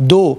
2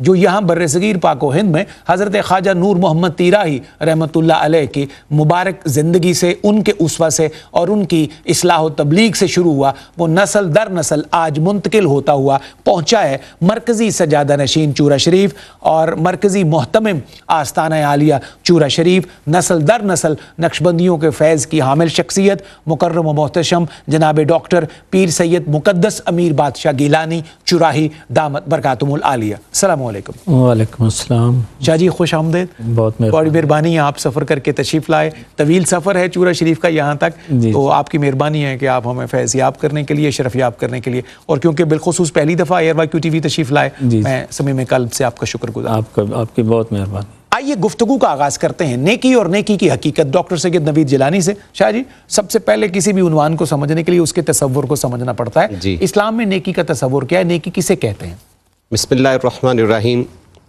جو یہاں برصغیر پاک و ہند میں حضرت خواجہ نور محمد طیراہی رحمۃ اللہ علیہ کی مبارک زندگی سے، ان کے اسوہ سے اور ان کی اصلاح و تبلیغ سے شروع ہوا، وہ نسل در نسل آج منتقل ہوتا ہوا پہنچا ہے مرکزی سجادہ نشین چورا شریف اور مرکزی محتمم آستانہ عالیہ چورا شریف، نسل در نسل نقشبندیوں کے فیض کی حامل شخصیت مکرم و محتشم جناب ڈاکٹر پیر سید مقدس امیر بادشاہ گیلانی چوراہی دامت برکاتہم العالیہ۔ السلام علیکم۔ وعلیکم السلام۔ شاہ جی خوش آمدید، بہت بڑی مہربانی ہے، آپ سفر کر کے تشریف لائے، طویل سفر ہے چورا شریف کا یہاں تک، تو آپ کی مہربانی ہے کہ آپ ہمیں فیض یاب کرنے کے لیے، شرف یاب کرنے کے لیے، اور کیونکہ بالخصوص پہلی دفعہ ایئر وائی کیو ٹی وی تشریف لائے، میں صمیم قلب سے آپ کا شکر گزار۔ آپ کی بہت مہربانی۔ آئیے گفتگو کا آغاز کرتے ہیں نیکی اور نیکی کی حقیقت ڈاکٹر سید نوید جیلانی سے۔ شاہ جی سب سے پہلے کسی بھی عنوان کو سمجھنے کے لیے اس کے تصور کو سمجھنا پڑتا ہے، اسلام میں نیکی کا تصور کیا ہے، نیکی کسے کہتے ہیں؟ بسم اللہ الرحمن الرحیم۔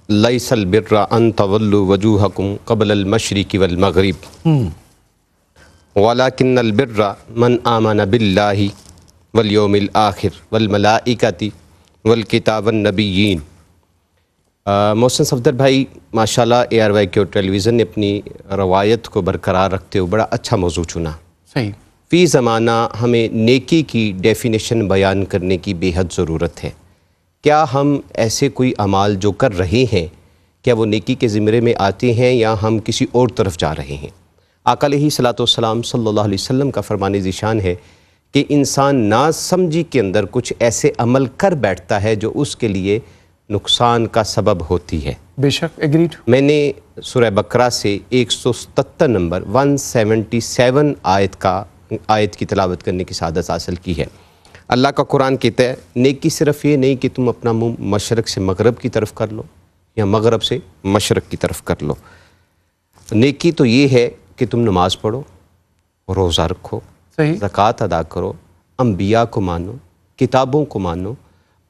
لیس البر ان تولوا وجوہکم قبل المشرق والمغرب ولکن البر من آمن باللہ والیوم الآخر والملائکۃ والکتاب والنبیین۔ محسن صفدر بھائی ماشاءاللہ A R Y Q television نے اپنی روایت کو برقرار رکھتے ہوئے بڑا اچھا موضوع چنا۔ صحیح۔ فی زمانہ ہمیں نیکی کی ڈیفینیشن بیان کرنے کی بے حد ضرورت ہے۔ کیا ہم ایسے کوئی اعمال جو کر رہے ہیں کیا وہ نیکی کے زمرے میں آتے ہیں یا ہم کسی اور طرف جا رہے ہیں؟ آقا علیہ صلاۃ والسلام صلی اللہ علیہ وسلم کا فرمان ذیشان ہے کہ انسان نا سمجھی کے اندر کچھ ایسے عمل کر بیٹھتا ہے جو اس کے لیے نقصان کا سبب ہوتی ہے۔ بے شک، ایگریڈ۔ میں نے سورہ بقرہ سے 177 نمبر 177 آیت کی تلاوت کرنے کی سعادت حاصل کی ہے۔ اللہ کا قرآن کہتا ہے نیکی صرف یہ نہیں کہ تم اپنا منہ مشرق سے مغرب کی طرف کر لو یا مغرب سے مشرق کی طرف کر لو، نیکی تو یہ ہے کہ تم نماز پڑھو، روزہ رکھو، زکوٰۃ ادا کرو، انبیاء کو مانو، کتابوں کو مانو،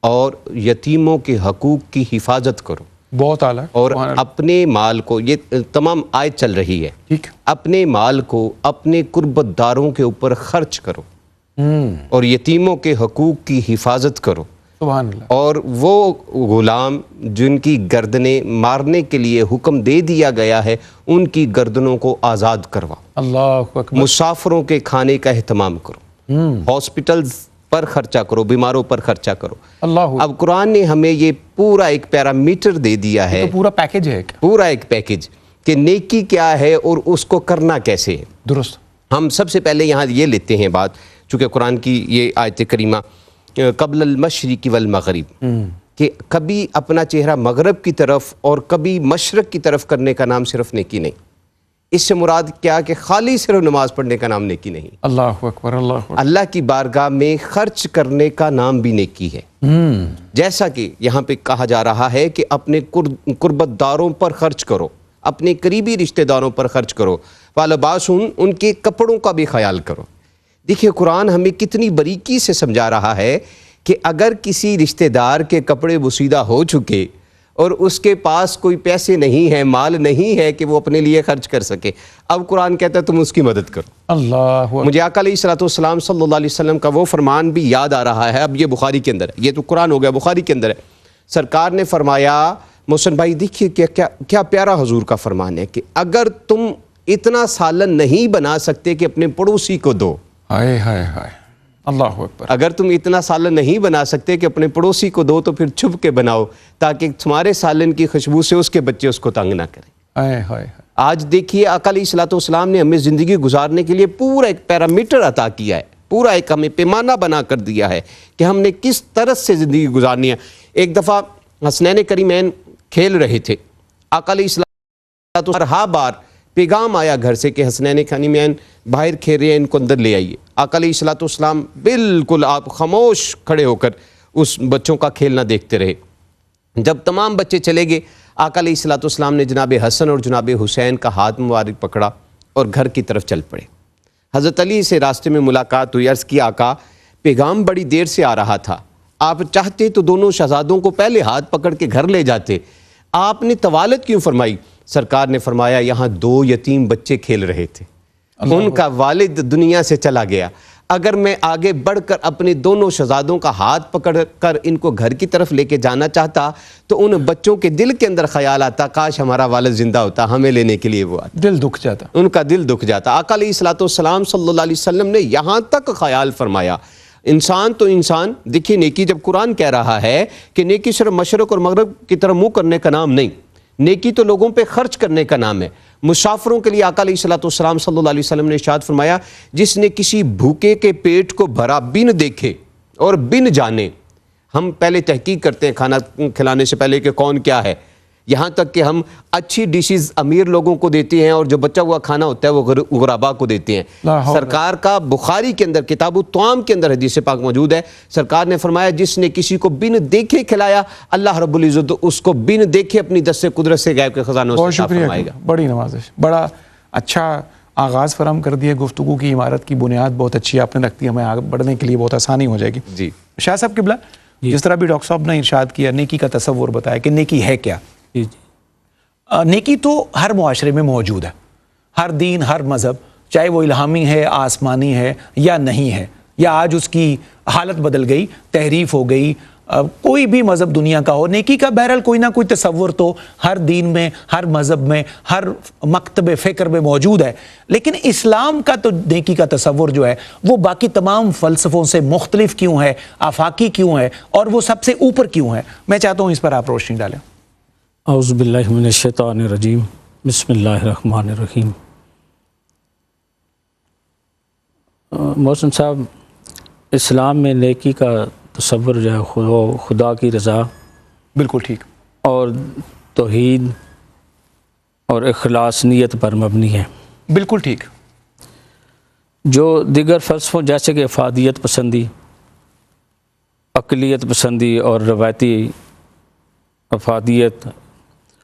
اور یتیموں کے حقوق کی حفاظت کرو۔ بہت اعلیٰ۔ اور اپنے مال کو، یہ تمام آیت چل رہی ہے، ٹھیک، اپنے مال کو اپنے قربت داروں کے اوپر خرچ کرو اور یتیموں کے حقوق کی حفاظت کرو۔ سبحان اللہ۔ اور وہ غلام جن کی گردنیں مارنے کے لیے حکم دے دیا گیا ہے ان کی گردنوں کو آزاد کرواؤ۔ اللہ اکبر۔ مسافروں کے کھانے کا اہتمام کرو، ہاسپٹلز پر خرچہ کرو، بیماروں پر خرچہ کرو۔ اللہ۔ اب قرآن نے ہمیں یہ پورا ایک پیرامیٹر دے دیا ہے، پورا پیکج ہے، پورا ایک پیکج کہ نیکی کیا ہے اور اس کو کرنا کیسے ہے۔ درست۔ ہم سب سے پہلے یہاں یہ لیتے ہیں بات، چونکہ قرآن کی یہ آیت کریمہ قبل المشرق والمغرب، کہ کبھی اپنا چہرہ مغرب کی طرف اور کبھی مشرق کی طرف کرنے کا نام صرف نیکی نہیں۔ اس سے مراد کیا کہ خالی صرف نماز پڑھنے کا نام نیکی نہیں، اللہ اکبر، اللہ اکبر، اللہ کی بارگاہ میں خرچ کرنے کا نام بھی نیکی ہے۔ جیسا کہ یہاں پہ کہا جا رہا ہے کہ اپنے قربت داروں پر خرچ کرو، اپنے قریبی رشتہ داروں پر خرچ کرو، وَلَبَاسُهُمْ، ان کے کپڑوں کا بھی خیال کرو۔ دیکھیے قرآن ہمیں کتنی باریکی سے سمجھا رہا ہے کہ اگر کسی رشتہ دار کے کپڑے بوسیدہ ہو چکے اور اس کے پاس کوئی پیسے نہیں ہیں، مال نہیں ہے کہ وہ اپنے لیے خرچ کر سکے، اب قرآن کہتا ہے تم اس کی مدد کرو۔ اللہ۔ مجھے آقا علیہ الصلوۃ والسلام صلی اللہ علیہ وسلم کا وہ فرمان بھی یاد آ رہا ہے، اب یہ بخاری کے اندر ہے، یہ تو قرآن ہو گیا، بخاری کے اندر ہے۔ سرکار نے فرمایا، محسن بھائی دیکھیے کیا پیارا حضور کا فرمان ہے کہ اگر تم اتنا سالن نہیں بنا سکتے کہ اپنے پڑوسی کو دو، ہائے ہائے ہائے، اللہ اکبر، اگر تم اتنا سالن نہیں بنا سکتے کہ اپنے پڑوسی کو دو تو پھر چھپ کے بناؤ تاکہ تمہارے سالن کی خوشبو سے اس کے بچے اس کو تنگ نہ کریں۔ ہائے ہائے۔ آج دیکھیے آقا علیہ الصلوۃ والسلام نے ہمیں زندگی گزارنے کے لیے پورا ایک پیرامیٹر عطا کیا ہے، پورا ایک ہمیں پیمانہ بنا کر دیا ہے کہ ہم نے کس طرح سے زندگی گزارنی ہے۔ ایک دفعہ حسنین کریمین کھیل رہے تھے، آقا علیہ الصلوۃ والسلام ہر بار پیغام آیا گھر سے کہ حسنین کریمین باہر کھیل رہے ہیں، ان کو اندر لے آئیے۔ آقا علیہ الصلوۃ والسلام بالکل آپ خاموش کھڑے ہو کر اس بچوں کا کھیلنا دیکھتے رہے۔ جب تمام بچے چلے گئے، آقا علیہ الصلوۃ والسلام نے جناب حسن اور جناب حسین کا ہاتھ مبارک پکڑا اور گھر کی طرف چل پڑے۔ حضرت علی سے راستے میں ملاقات ہوئی، عرض کی آقا پیغام بڑی دیر سے آ رہا تھا، آپ چاہتے تو دونوں شہزادوں کو پہلے ہاتھ پکڑ کے گھر لے جاتے، آپ نے طوالت کیوں فرمائی؟ سرکار نے فرمایا یہاں 2 یتیم بچے کھیل رہے تھے، ان کا والد دنیا سے چلا گیا، اگر میں آگے بڑھ کر اپنے دونوں شہزادوں کا ہاتھ پکڑ کر ان کو گھر کی طرف لے کے جانا چاہتا تو ان بچوں کے دل کے اندر خیال آتا کاش ہمارا والد زندہ ہوتا، ہمیں لینے کے لیے وہ آتا، دل دکھ جاتا، ان کا دل دکھ جاتا۔ آقا علیہ الصلوۃ والسلام صلی اللہ علیہ وسلم نے یہاں تک خیال فرمایا، انسان تو انسان، دیکھیے نیکی جب قرآن کہہ رہا ہے کہ نیکی صرف مشرق اور مغرب کی طرف منہ کرنے کا نام نہیں، نیکی تو لوگوں پہ خرچ کرنے کا نام ہے۔ مسافروں کے لیے آقا علیہ الصلوۃ والسلام صلی اللہ علیہ وسلم نے ارشاد فرمایا جس نے کسی بھوکے کے پیٹ کو بھرا بن دیکھے اور بن جانے، ہم پہلے تحقیق کرتے ہیں کھانا کھلانے سے پہلے کہ کون کیا ہے، یہاں تک کہ ہم اچھی ڈشز امیر لوگوں کو دیتے ہیں اور جو بچا ہوا کھانا ہوتا ہے وہ غربا کو دیتے ہیں۔ سرکار کا بخاری کے اندر کتاب الطعام کے اندر حدیث پاک موجود ہے، سرکار نے فرمایا جس نے کسی کو بن دیکھے کھلایا اللہ رب العزت اس کو بن دیکھے اپنی دست قدرت سے غیب کے خزانوں سے عطا فرمائے گا۔ بڑی نوازش، بڑا اچھا آغاز فراہم کر دیا، گفتگو کی عمارت کی بنیاد بہت اچھی آپ نے رکھ دی، ہمیں آگے بڑھنے کے لیے بہت آسانی ہو جائے گی۔ جی شاہ صاحب قبلہ، جس طرح بھی ڈاکٹر صاحب نے ارشاد کیا نیکی کا تصور بتایا کہ نیکی ہے کیا۔ جی نیکی تو ہر معاشرے میں موجود ہے، ہر دین، ہر مذہب، چاہے وہ الہامی ہے، آسمانی ہے یا نہیں ہے، یا آج اس کی حالت بدل گئی، تحریف ہو گئی، کوئی بھی مذہب دنیا کا ہو، نیکی کا بہرحال کوئی نہ کوئی تصور تو ہر دین میں، ہر مذہب میں، ہر مکتب فکر میں موجود ہے۔ لیکن اسلام کا تو نیکی کا تصور جو ہے وہ باقی تمام فلسفوں سے مختلف کیوں ہے، آفاقی کیوں ہے، اور وہ سب سے اوپر کیوں ہے؟ میں چاہتا ہوں اس پر آپ روشنی ڈالیں۔ اعوذ باللہ من الشیطان الرجیم، بسم اللہ الرحمن الرحیم۔ محسن صاحب، اسلام میں نیکی کا تصور جو ہے خدا کی رضا بالکل ٹھیک، اور توحید اور اخلاص نیت پر مبنی ہے۔ بالکل ٹھیک۔ جو دیگر فلسفوں جیسے کہ افادیت پسندی، عقلیت پسندی اور روایتی افادیت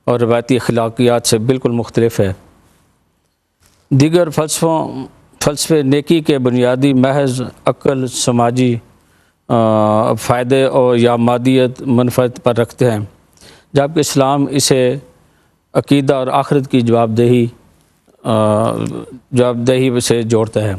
اور روایتی اخلاقیات سے بالکل مختلف ہے۔ دیگر فلسفے نیکی کے بنیادی محض عقل، سماجی فائدے اور یا مادیت منفعت پر رکھتے ہیں، جبکہ اسلام اسے عقیدہ اور آخرت کی جوابدہی سے جوڑتا ہے۔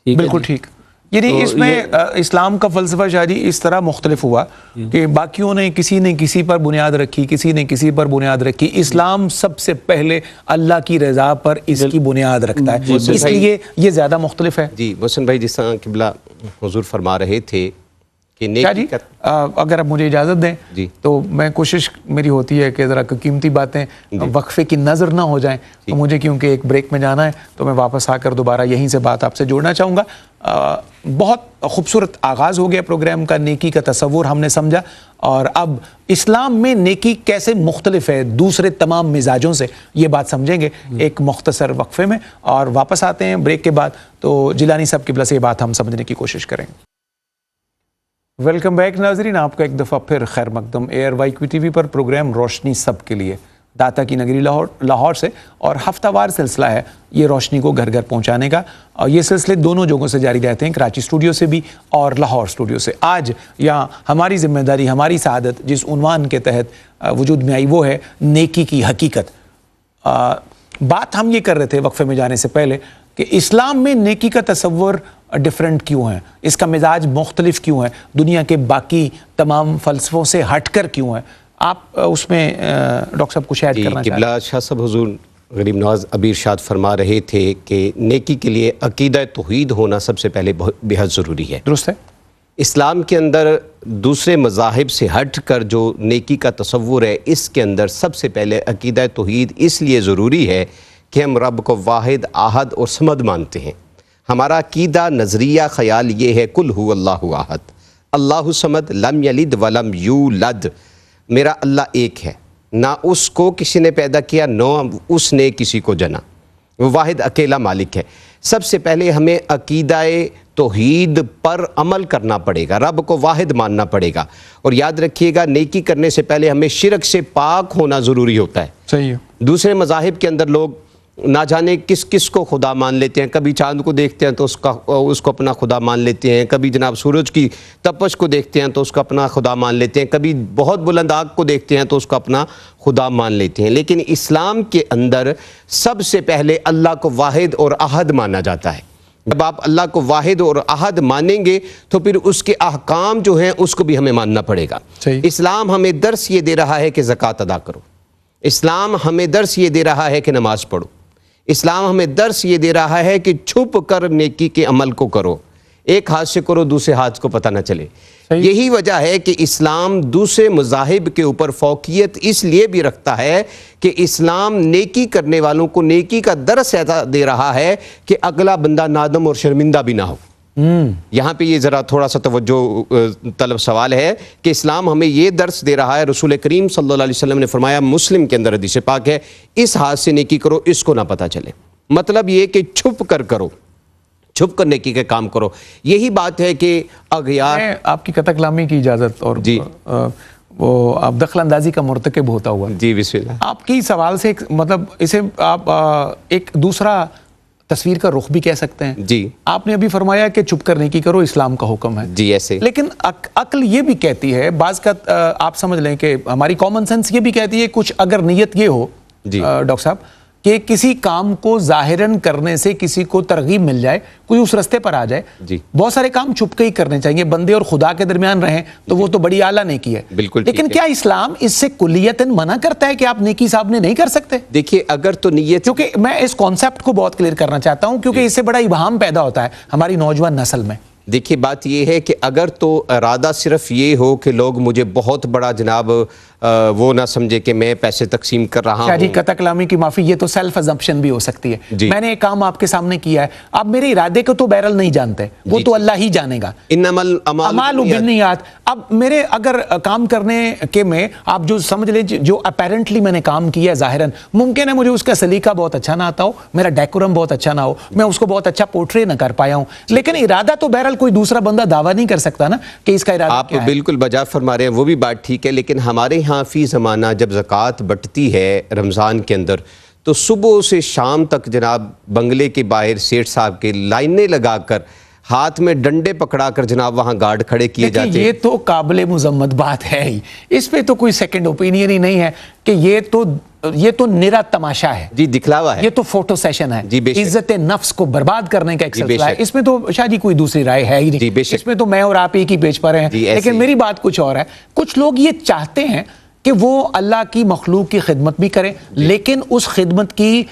بالکل ٹھیک، یعنی اس میں اسلام کا فلسفہ شاہ جی اس طرح مختلف ہوا کہ باقیوں نے کسی نے کسی پر بنیاد رکھی، کسی نے کسی پر بنیاد رکھی، اسلام سب سے پہلے اللہ کی رضا پر اس کی بنیاد رکھتا ہے، اس لیے یہ زیادہ مختلف ہے۔ جی محسن بھائی، جس طرح قبلہ حضور فرما رہے تھے کہ نیکی کا، اگر آپ مجھے اجازت دیں جی تو میں کوشش میری ہوتی ہے کہ ذرا قیمتی باتیں وقفے کی نظر نہ ہو جائیں، تو مجھے کیونکہ ایک بریک میں جانا ہے تو میں واپس آ کر دوبارہ یہیں سے بات آپ سے جوڑنا چاہوں گا۔ بہت خوبصورت آغاز ہو گیا پروگرام کا، نیکی کا تصور ہم نے سمجھا، اور اب اسلام میں نیکی کیسے مختلف ہے دوسرے تمام مزاجوں سے، یہ بات سمجھیں گے ایک مختصر وقفے میں، اور واپس آتے ہیں بریک کے بعد تو جیلانی صاحب قبلہ سے یہ بات ہم سمجھنے کی کوشش کریں گے۔ ویلکم بیک ناظرین، آپ کا ایک دفعہ پھر خیر مقدم ایئر وائی کیو ٹی وی پر پروگرام روشنی سب کے لیے، داتا کی نگری لاہور سے، اور ہفتہ وار سلسلہ ہے یہ روشنی کو گھر گھر پہنچانے کا، اور یہ سلسلے دونوں جگہوں سے جاری رہتے ہیں، کراچی اسٹوڈیو سے بھی اور لاہور اسٹوڈیو سے۔ آج یہاں ہماری ذمہ داری، ہماری سعادت جس عنوان کے تحت وجود میں آئی وہ ہے نیکی کی حقیقت۔ بات ہم یہ کر رہے تھے وقفے میں جانے سے پہلے کہ اسلام میں نیکی کا تصور ڈیفرنٹ کیوں ہے، اس کا مزاج مختلف کیوں ہے، دنیا کے باقی تمام فلسفوں سے ہٹ کر کیوں ہے؟ آپ اس میں ڈاکٹر صاحب کچھ ایڈ کرنا چاہتے ہیں؟ قبلہ شاہ صاحب حضور غریب نواز ابھی ارشاد فرما رہے تھے کہ نیکی کے لیے عقیدہ توحید ہونا سب سے پہلے بے حد ضروری ہے۔ درست ہے۔ اسلام کے اندر دوسرے مذاہب سے ہٹ کر جو نیکی کا تصور ہے، اس کے اندر سب سے پہلے عقیدہ توحید اس لیے ضروری ہے کہ ہم رب کو واحد، احد اور صمد مانتے ہیں۔ ہمارا عقیدہ، نظریہ، خیال یہ ہے کل ہو اللہ احد، اللہ صمد، لم یلد ولم یولد، میرا اللہ ایک ہے، نہ اس کو کسی نے پیدا کیا نہ اس نے کسی کو جنا، وہ واحد اکیلا مالک ہے۔ سب سے پہلے ہمیں عقیدہ توحید پر عمل کرنا پڑے گا، رب کو واحد ماننا پڑے گا، اور یاد رکھیے گا نیکی کرنے سے پہلے ہمیں شرک سے پاک ہونا ضروری ہوتا ہے۔ صحیح ہے۔ دوسرے مذاہب کے اندر لوگ نہ جانے کس کس کو خدا مان لیتے ہیں، کبھی چاند کو دیکھتے ہیں تو اس کو اپنا خدا مان لیتے ہیں، کبھی جناب سورج کی تپش کو دیکھتے ہیں تو اس کو اپنا خدا مان لیتے ہیں، کبھی بہت بلند آگ کو دیکھتے ہیں تو اس کو اپنا خدا مان لیتے ہیں۔ لیکن اسلام کے اندر سب سے پہلے اللہ کو واحد اور احد مانا جاتا ہے۔ جب آپ اللہ کو واحد اور احد مانیں گے تو پھر اس کے احکام جو ہیں اس کو بھی ہمیں ماننا پڑے گا. صحیح. اسلام ہمیں درس یہ دے رہا ہے کہ زکوٰۃ ادا کرو. اسلام ہمیں درس یہ دے رہا ہے کہ نماز پڑھو. اسلام ہمیں درس یہ دے رہا ہے کہ چھپ کر نیکی کے عمل کو کرو. ایک ہاتھ سے کرو دوسرے ہاتھ کو پتہ نہ چلے. یہی وجہ ہے کہ اسلام دوسرے مذاہب کے اوپر فوقیت اس لیے بھی رکھتا ہے کہ اسلام نیکی کرنے والوں کو نیکی کا درس ایسا دے رہا ہے کہ اگلا بندہ نادم اور شرمندہ بھی نہ ہو. یہاں پہ یہ ذرا تھوڑا سا توجہ طلب سوال ہے کہ اسلام ہمیں یہ درس دے رہا ہے. رسول کریم صلی اللہ علیہ وسلم نے فرمایا, مسلم کے اندر حدیث پاک ہے, اس ہاتھ سے نیکی کرو اس کو نہ پتہ چلے. مطلب یہ کہ چھپ کر کرو, چھپ کر نیکی کے کام کرو. یہی بات ہے کہ اغیار. میں آپ کی قطع کلامی کی اجازت اور جی وہ آپ دخل اندازی کا مرتکب ہوتا ہوا. جی بسم اللہ. آپ کی سوال سے مطلب اسے آپ ایک دوسرا تصویر کا رخ بھی کہہ سکتے ہیں. جی آپ نے ابھی فرمایا کہ چھپ کر نیکی کرو, اسلام کا حکم ہے. جی ایسے. لیکن عقل یہ بھی کہتی ہے, بعض کا آپ سمجھ لیں کہ ہماری کامن سینس یہ بھی کہتی ہے, کچھ اگر نیت یہ ہو ڈاکٹر صاحب کہ کسی کام کو ظاہراً کرنے سے کسی کو ترغیب مل جائے, کوئی اس رستے پر آ جائے. بہت سارے کام چھپ کے ہی کرنے چاہیے, بندے اور خدا کے درمیان رہیں تو وہ تو بڑی اعلیٰ نیکی ہے. بالکل. لیکن کیا اسلام اس سے کلیتاً منع کرتا ہے کہ آپ نیکی سامنے نہیں کر سکتے؟ دیکھیے اگر تو نیت, کیونکہ میں اس کانسیپٹ کو بہت کلیئر کرنا چاہتا ہوں کیونکہ اس سے بڑا ابہام پیدا ہوتا ہے ہماری نوجوان نسل میں. دیکھیے بات یہ ہے کہ اگر تو ارادہ صرف یہ ہو کہ لوگ مجھے بہت بڑا جناب وہ نہ سمجھے کہ میں پیسے تقسیم کر رہا ہوں. جی قطع کلامی کی معافی, یہ تو سیلف ازمپشن بھی ہو سکتی ہے. میں نے ایک کام آپ کے سامنے کیا ہے, آپ میرے ارادے کو تو بہرحال نہیں جانتے, وہ تو اللہ ہی جانے گا. انما الاعمال بالنیات. اب میرے اگر کام کرنے کے میں آپ جو سمجھ لیں جو اپیرنٹلی میں نے کام کیا ہے ظاہراً, ممکن ہے مجھے اس کا سلیقہ بہت اچھا نہ آتا ہو, میرا ڈیکورم بہت اچھا نہ ہو, میں اس کو بہت اچھا پورٹری نہ کر پایا ہوں, لیکن ارادہ تو بہرحال کوئی دوسرا بندہ دعویٰ نہیں کر سکتا نا کہ اس کا ارادہ آپ کیا ہے. بالکل بجا فرما رہے ہیں, وہ بھی بات ٹھیک ہے. لیکن ہمارے ہاں فی زمانہ جب زکوٰۃ بٹتی ہے رمضان کے اندر تو صبح سے شام تک جناب بنگلے کے باہر سیٹھ صاحب کے لائنیں لگا کر ہاتھ میں ڈنڈے پکڑا کر جناب وہاں گارڈ کھڑے کیے جاتے ہیں. یہ تو قابل مذمت بات ہے ہی, اس پہ تو کوئی سیکنڈ اوپینین ہی نہیں ہے کہ یہ تو نرا تماشا ہے. جی دکھلاوا ہے, یہ تو فوٹو سیشن ہے, عزت نفس کو برباد کرنے کا ایک سلسلہ ہے. اس میں تو شاہ جی کوئی دوسری رائے ہے ہی نہیں, اس میں تو میں اور آپ ایک ہی پیج پر ہیں. لیکن میری بات کچھ اور ہے. کچھ لوگ یہ چاہتے ہیں کہ وہ اللہ کی مخلوق کی خدمت بھی کریں, لیکن اس خدمت کی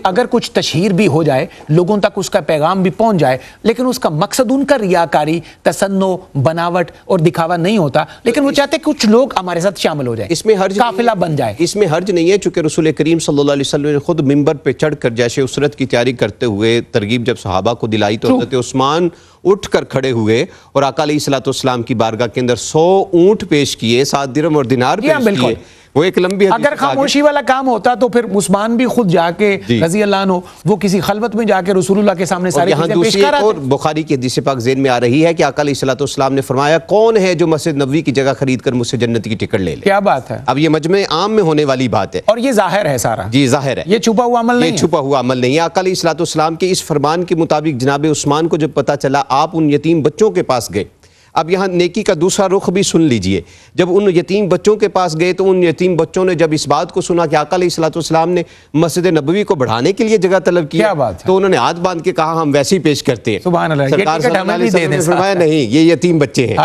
اگر کچھ تشہیر بھی ہو جائے, لوگوں تک اس کا پیغام بھی پہنچ جائے, لیکن اس کا مقصد ان کا ریاکاری, تصنع, بناوٹ اور دکھاوا نہیں ہوتا, لیکن وہ چاہتے ہیں کچھ لوگ ہمارے ساتھ شامل ہو جائیں, اس میں حرج قافلہ بن جائے. اس میں حرج نہیں ہے, چونکہ رسول کریم صلی اللہ علیہ وسلم نے خود منبر پہ چڑھ کر جیسے اسرت کی تیاری کرتے ہوئے ترغیب جب صحابہ کو دلائی تو حضرت عثمان اٹھ کر کھڑے ہوئے اور آقا علیہ الصلوۃ والسلام کی بارگاہ کے اندر 100 اونٹ پیش کیے, 7 درہم اور دینار پیش کیے. وہ ایک لمبی حدیث. اگر خاموشی والا کام ہوتا تو پھر عثمان بھی خود جا کے رضی اللہ عنہ وہ کسی خلوت میں جا کے رسول اللہ کے سامنے ساری چیزیں پیش کر رہا تھا. اور بخاری کی حدیث پاک ذہن میں آ رہی ہے کہ آقا علیہ الصلوۃ والسلام نے فرمایا, کون ہے جو مسجد نبوی کی جگہ خرید کر مجھ سے جنت کی ٹکٹ لے لے. کیا بات ہے. اب یہ مجمع عام میں ہونے والی بات ہے, اور یہ ظاہر ہے سارا. جی ظاہر ہے, یہ چھپا ہوا عمل نہیں ہے. یہ چھپا ہوا عمل نہیں ہے. آقا علیہ الصلوۃ والسلام کے اس فرمان کے مطابق جناب عثمان کو جب پتہ چلا, آپ ان یتیم بچوں کے پاس گئے. اب یہاں نیکی کا دوسرا رخ بھی سن لیجئے. جب ان یتیم بچوں کے پاس گئے تو ان یتیم بچوں نے جب اس بات کو سنا کہ آقا علیہ الصلوۃ والسلام نے مسجد نبوی کو بڑھانے کے لیے جگہ طلب کی, تو انہوں نے ہاتھ باندھ کے کہا ہم ویسے ہی پیش کرتے ہیں. سبحان اللہ. سرکار صلی اللہ علیہ وسلم نے فرمایا نہیں, یہ یتیم بچے ہیں,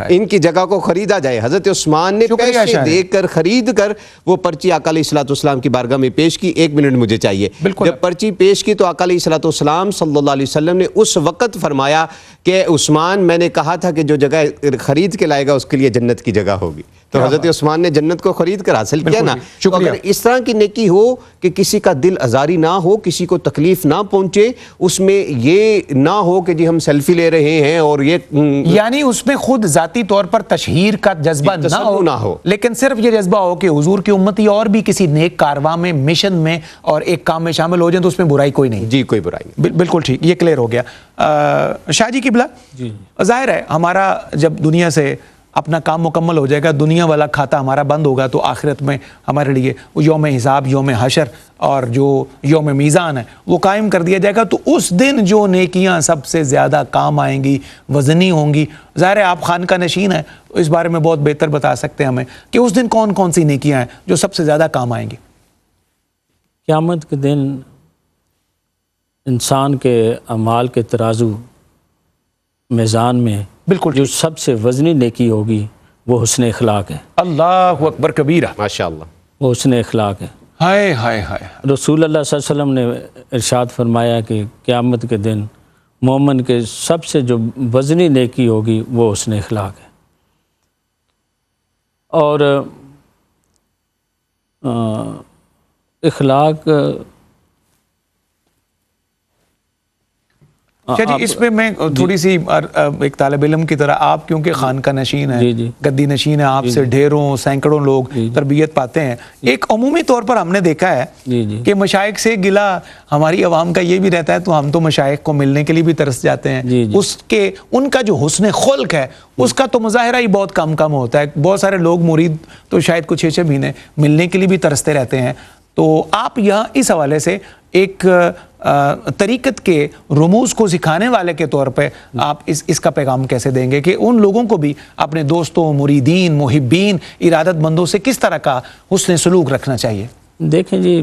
ان کی جگہ کو خریدا جائے. حضرت عثمان نے پیسے دے کر خرید کر وہ پرچی آقا علیہ الصلوۃ والسلام کی بارگاہ میں پیش کی. 1 منٹ مجھے چاہیے. جب پرچی پیش کی تو آقا علیہ الصلوۃ والسلام صلی اللہ علیہ وسلم نے اس وقت فرمایا کہ عثمان, میں نے کہا تھا کہ جو جگہ خرید کے لائے گا اس کے لیے جنت کی جگہ ہوگی. تو حضرت عثمان نے جنت کو خرید کر حاصل کیا نا. تو اگر اس طرح کی نیکی ہو کہ کسی کا دل آزاری نہ ہو, کسی کو تکلیف نہ پہنچے, اس میں یہ نہ ہو کہ جی ہم سیلفی لے رہے ہیں اور یہ, یعنی اس میں خود ذاتی طور پر تشہیر کا جذبہ نہ ہو, لیکن صرف یہ جذبہ ہو کہ حضور کی امتی اور بھی کسی نیک کارواں میں, مشن میں اور ایک کام میں شامل ہو جائیں, تو اس میں برائی کوئی نہیں. جی کوئی برائی نہیں. بالکل ٹھیک, یہ کلیئر ہو گیا. شاہ جی قبلہ, ظاہر ہے ہمارا جب دنیا سے اپنا کام مکمل ہو جائے گا, دنیا والا کھاتا ہمارا بند ہوگا, تو آخرت میں ہمارے لیے یوم حساب, یوم حشر اور جو یوم میزان ہے وہ قائم کر دیا جائے گا. تو اس دن جو نیکیاں سب سے زیادہ کام آئیں گی, وزنی ہوں گی, ظاہر ہے آپ خانقاہ نشین ہیں تو اس بارے میں بہت بہتر بتا سکتے ہیں ہمیں کہ اس دن کون کون سی نیکیاں ہیں جو سب سے زیادہ کام آئیں گی. قیامت کے دن انسان کے اعمال کے ترازو میزان میں بالکل جو سب سے وزنی نیکی ہوگی وہ حسن اخلاق ہے. اللہ اکبر کبیرہ. ماشاء اللہ. وہ حسن اخلاق ہے. ہائے ہائے ہائے. رسول اللہ صلی اللہ علیہ وسلم نے ارشاد فرمایا کہ قیامت کے دن مومن کے سب سے جو وزنی نیکی ہوگی وہ حسن اخلاق ہے. اور اخلاق جی اس پہ میں تھوڑی سی ایک طالب علم کی طرح، آپ کیونکہ خانقاہ نشین ہیں، گدی نشین ہیں، آپ سے ڈھیروں سینکڑوں لوگ تربیت پاتے ہیں، ایک عمومی طور پر ہم نے دیکھا ہے کہ مشائخ سے گلہ ہماری عوام کا یہ بھی رہتا ہے، تو ہم تو مشائخ کو ملنے کے لیے بھی ترس جاتے ہیں. ان کا جو حسن خلق ہے اس کا تو مظاہرہ ہی بہت کم ہوتا ہے. بہت سارے لوگ مرید تو شاید کچھ 6 مہینے ملنے کے لیے بھی ترستے رہتے ہیں. تو آپ یہاں اس حوالے سے ایک طریقت کے رموز کو سکھانے والے کے طور پہ آپ اس کا پیغام کیسے دیں گے کہ ان لوگوں کو بھی اپنے دوستوں، مریدین، محبین، ارادت مندوں سے کس طرح کا حسن سلوک رکھنا چاہیے؟ دیکھیں جی،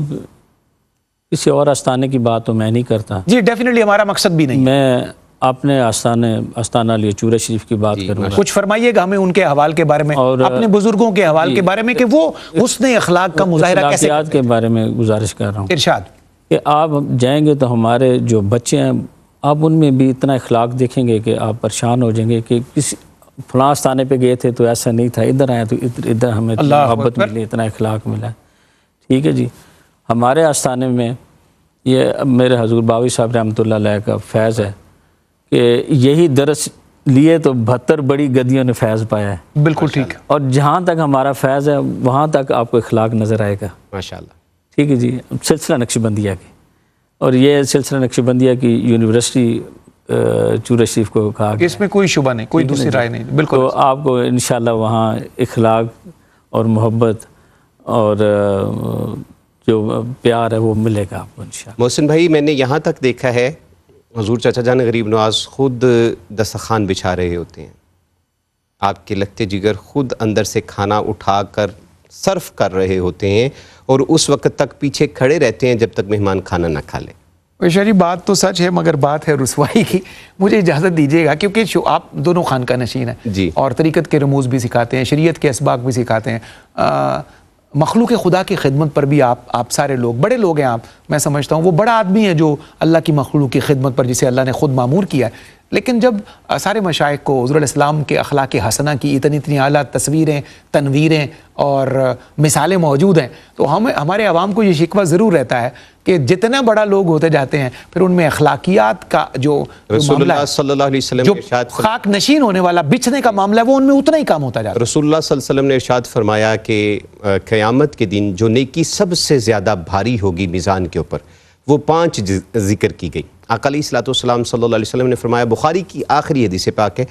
کسی اور آستانے کی بات تو میں نہیں کرتا. جی ڈیفینیٹلی ہمارا مقصد بھی نہیں. میں اپنے آستانہ لیے چورہ شریف کی بات کروں گا. کچھ فرمائیے گا ہمیں ان کے حوال کے بارے میں، اپنے بزرگوں کے حوال کے بارے میں، کہ وہ حسن اخلاق کا مظاہرہ کیسے اخلاقیات کے بارے میں گزارش کر رہا ہوں. ارشاد. کہ آپ جائیں گے تو ہمارے جو بچے ہیں آپ ان میں بھی اتنا اخلاق دیکھیں گے کہ آپ پریشان ہو جائیں گے کہ کسی فلاں آستانے پہ گئے تھے تو ایسا نہیں تھا، ادھر آئے تو ادھر ہمیں محبت ملی، اتنا اخلاق ملا. ٹھیک ہے جی. ہمارے آستانے میں یہ میرے حضور باوی صاحب رحمۃ اللہ علیہ کا فیض ہے کہ یہی درس لیے تو 72 بڑی گدیوں نے فیض پایا ہے. بالکل ٹھیک. اور جہاں تک ہمارا فیض ہے وہاں تک آپ کو اخلاق نظر آئے گا. ماشاءاللہ. ٹھیک ہے جی. سلسلہ نقشبندیہ کی، اور یہ سلسلہ نقشبندیہ کی یونیورسٹی چورہ شریف کو کہا گیا. اس میں کوئی شبہ نہیں، کوئی دوسری رائے نہیں. بالکل. تو آپ کو انشاءاللہ وہاں اخلاق اور محبت اور جو پیار ہے وہ ملے گا آپ کو انشاءاللہ. محسن بھائی، میں نے یہاں تک دیکھا ہے حضور چچا جان غریب نواز خود دسترخوان بچھا رہے ہوتے ہیں، آپ کے لگتے جگر خود اندر سے کھانا اٹھا کر صرف کر رہے ہوتے ہیں، اور اس وقت تک پیچھے کھڑے رہتے ہیں جب تک مہمان کھانا نہ کھا لے. ویشا جی بات تو سچ ہے، مگر بات ہے رسوائی کی. مجھے اجازت دیجیے گا، کیونکہ آپ دونوں خانقاہ نشین ہیں جی، اور طریقت کے رموز بھی سکھاتے ہیں، شریعت کے اسباق بھی سکھاتے ہیں، مخلوق خدا کی خدمت پر بھی آپ سارے لوگ بڑے لوگ ہیں. آپ میں سمجھتا ہوں وہ بڑا آدمی ہے جو اللہ کی مخلوق کی خدمت پر جسے اللہ نے خود مامور کیا ہے. لیکن جب سارے مشائخ کو حضور علیہ السلام کے اخلاق حسنہ کی اتنی اعلیٰ تصویریں، تنویریں اور مثالیں موجود ہیں، تو ہمارے عوام کو یہ شکوہ ضرور رہتا ہے کہ جتنا بڑا لوگ ہوتے جاتے ہیں پھر ان میں اخلاقیات کا جو رسول اللہ صلی اللہ علیہ وسلم جو نے ارشاد خاک نشین ہونے والا بچھنے کا معاملہ ہے وہ ان میں اتنا ہی کام ہوتا جاتا ہے. رسول اللہ صلی اللہ علیہ وسلم نے ارشاد فرمایا کہ قیامت کے دن جو نیکی سب سے زیادہ بھاری ہوگی میزان کے اوپر، وہ 5 ذکر کی گئی. آقا علیہ الصلوۃ والسلام صلی اللہ علیہ وسلم نے فرمایا، بخاری کی آخری حدیث پاک ہے،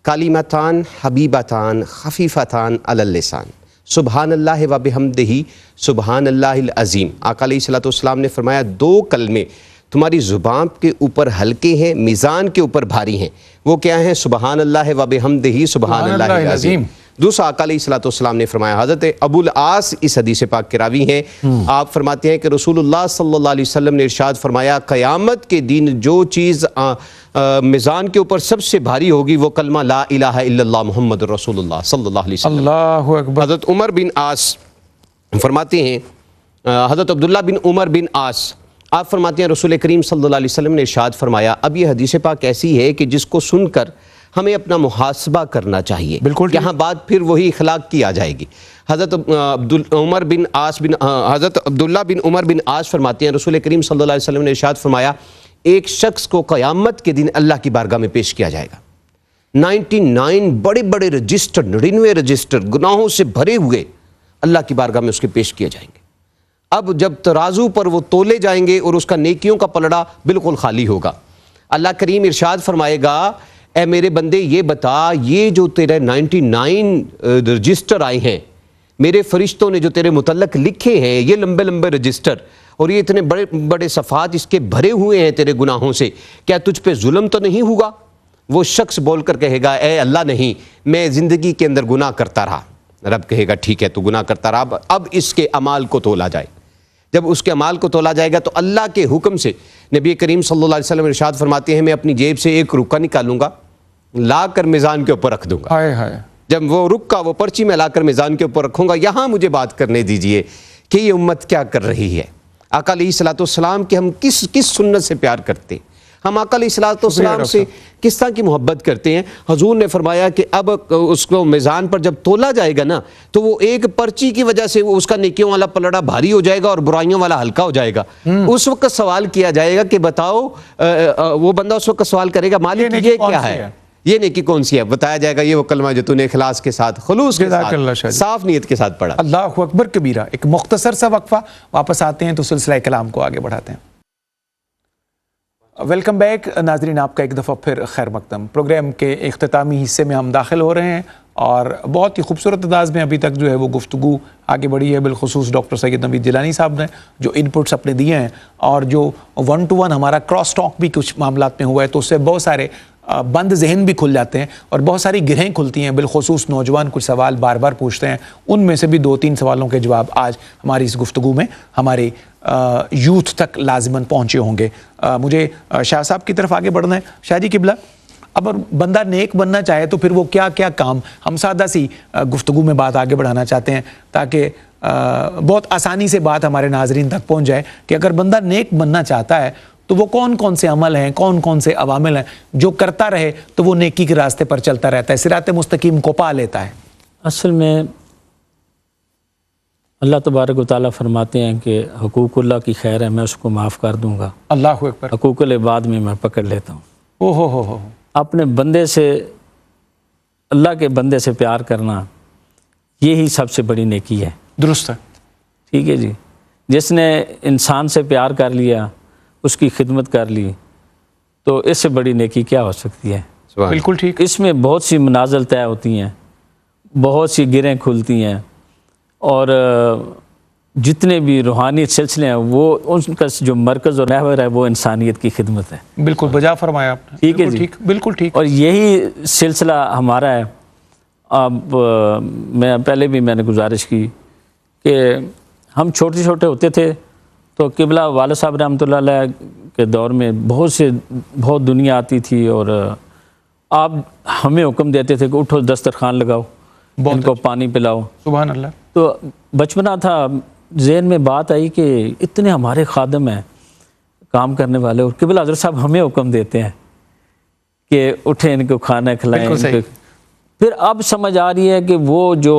کلمتان حبیبتان خفیفتان علی اللسان سبحان اللہ و بحمدہ سبحان اللہ العظیم. آقا علیہ الصلوۃ والسلام نے فرمایا 2 کلمے تمہاری زبان کے اوپر ہلکے ہیں، میزان کے اوپر بھاری ہیں. وہ کیا ہیں؟ سبحان اللہ و بحمدہ سبحان اللہ العظیم. دوسرا آقا علیہ الصلوۃ والسلام نے فرمایا، حضرت ابو العاص اس حدیث پاک کے راوی ہیں، آپ فرماتے ہیں کہ رسول اللہ صلی اللہ علیہ وسلم نے ارشاد فرمایا، قیامت کے دن جو چیز میزان کے اوپر سب سے بھاری ہوگی وہ کلمہ لا الہ الا اللہ محمد رسول اللہ صلی اللہ علیہ وسلم. اللہ اکبر. حضرت عمر بن عاص فرماتے ہیں، حضرت عبداللہ بن عمر بن عاص آپ فرماتے ہیں رسول کریم صلی اللہ علیہ وسلم نے ارشاد فرمایا. اب یہ حدیث پاک ایسی ہے کہ جس کو سن کر ہمیں اپنا محاسبہ کرنا چاہیے. بالکل. یہاں بات پھر وہی اخلاق کی آ جائے گی. حضرت عبداللہ بن عمر بن عاص فرماتے ہیں رسول کریم صلی اللہ علیہ وسلم نے ارشاد فرمایا، ایک شخص کو قیامت کے دن اللہ کی بارگاہ میں پیش کیا جائے گا. 99 بڑے بڑے رجسٹر، 99 رجسٹر گناہوں سے بھرے ہوئے اللہ کی بارگاہ میں اس کے پیش کیے جائیں گے. اب جب ترازو پر وہ تولے جائیں گے اور اس کا نیکیوں کا پلڑا بالکل خالی ہوگا، اللہ کریم ارشاد فرمائے گا، اے میرے بندے یہ بتا، یہ جو تیرے 99 رجسٹر آئے ہیں، میرے فرشتوں نے جو تیرے متعلق لکھے ہیں، یہ لمبے لمبے رجسٹر اور یہ اتنے بڑے بڑے صفحات اس کے بھرے ہوئے ہیں تیرے گناہوں سے، کیا تجھ پہ ظلم تو نہیں ہوگا؟ وہ شخص بول کر کہے گا، اے اللہ نہیں، میں زندگی کے اندر گناہ کرتا رہا. رب کہے گا ٹھیک ہے تو گناہ کرتا رہا، اب اس کے اعمال کو تولا جائے. جب اس کے اعمال کو تولا جائے گا تو اللہ کے حکم سے نبی کریم صلی اللہ علیہ وسلم ارشاد فرماتے ہیں میں اپنی جیب سے ایک رکا نکالوں گا, لا کر میزان کے اوپر رکھ دوں گا. ہائے ہائے. جب وہ رکا وہ پرچی میں لا کر میزان کے اوپر رکھوں گا, یہاں مجھے بات کرنے دیجئے کہ یہ امت کیا کر رہی ہے. آقا علیہ الصلوۃ والسلام کے ہم کس سنت سے پیار کرتے ہیں, ہم آقا علیہ الصلوۃ والسلام سے کس طرح کی محبت کرتے ہیں. حضور نے فرمایا کہ اب اس کو میزان پر جب تولا جائے گا نا تو وہ ایک پرچی کی وجہ سے وہ اس کا نیکیوں والا پلڑا بھاری ہو جائے گا اور برائیوں والا ہلکا ہو جائے گا. اس وقت سوال کیا جائے گا کہ بتاؤ, وہ بندہ اس وقت سوال کرے گا مالک یہ کیا ہے, یہ نیکی کون سی ہے. بتایا جائے گا یہ وہ کلمہ جو تو نے اخلاص کے ساتھ, خلوص کے ساتھ, صاف نیت کے ساتھ پڑھا. اللہ اکبر کبیرہ. ایک مختصر سا وقفہ, واپس آتے ہیں تو سلسلہ کلام کو آگے بڑھاتے ہیں. ویلکم بیک ناظرین, آپ کا ایک دفعہ پھر خیر مقدم. پروگرام کے اختتامی حصے میں ہم داخل ہو رہے ہیں اور بہت ہی خوبصورت انداز میں ابھی تک جو ہے وہ گفتگو آگے بڑھی ہے. بالخصوص ڈاکٹر سید نوید جیلانی صاحب نے جو ان پٹس اپنے دیے ہیں اور جو 1 to 1 ہمارا کراس ٹاک بھی کچھ معاملات میں ہوا ہے, تو اس سے بہت سارے بند ذہن بھی کھل جاتے ہیں اور بہت ساری گرہیں کھلتی ہیں. بالخصوص نوجوان کچھ سوال بار بار پوچھتے ہیں, ان میں سے بھی 2-3 سوالوں کے جواب آج ہماری اس گفتگو میں ہمارے یوتھ تک لازماً پہنچے ہوں گے. مجھے شاہ صاحب کی طرف آگے بڑھنا ہے. شاہ جی قبلہ, اب بندہ نیک بننا چاہے تو پھر وہ کیا کیا کام, ہم سادہ سی گفتگو میں بات آگے بڑھانا چاہتے ہیں تاکہ بہت آسانی سے بات ہمارے ناظرین تک پہنچ جائے کہ اگر بندہ نیک بننا چاہتا ہے تو وہ کون کون سے عمل ہیں, کون کون سے عوامل ہیں جو کرتا رہے تو وہ نیکی کے راستے پر چلتا رہتا ہے, صراط مستقیم کو پا لیتا ہے. اصل میں اللہ تبارک و تعالیٰ فرماتے ہیں کہ حقوق اللہ کی خیر ہے, میں اس کو معاف کر دوں گا, اللہ اکبر. حقوق العباد میں پکڑ لیتا ہوں. او ہو. اپنے بندے سے, اللہ کے بندے سے پیار کرنا یہی سب سے بڑی نیکی ہے. درست ہے. ٹھیک ہے جی. جس نے انسان سے پیار کر لیا, اس کی خدمت کر لی, تو اس سے بڑی نیکی کیا ہو سکتی ہے. بالکل ٹھیک. اس میں بہت سی منازل طے ہوتی ہیں, بہت سی گرہیں کھلتی ہیں, اور جتنے بھی روحانی سلسلے ہیں وہ ان کا جو مرکز اور محور ہے وہ انسانیت کی خدمت ہے. بالکل بجا فرمایا آپ نے. ٹھیک ہے جی, بالکل ٹھیک. اور یہی سلسلہ ہمارا ہے. اب میں پہلے بھی میں نے گزارش کی کہ ہم چھوٹے ہوتے تھے تو قبلہ والد صاحب رحمۃ اللہ علیہ کے دور میں بہت دنیا آتی تھی, اور آپ ہمیں حکم دیتے تھے کہ اٹھو دسترخوان لگاؤ, ان کو پانی پلاؤ. سبحان اللہ. تو بچپنا تھا, ذہن میں بات آئی کہ اتنے ہمارے خادم ہیں کام کرنے والے, اور قبلہ حضرت صاحب ہمیں حکم دیتے ہیں کہ اٹھیں ان کو کھانا کھلائیں. پھر اب سمجھ آ رہی ہے کہ وہ جو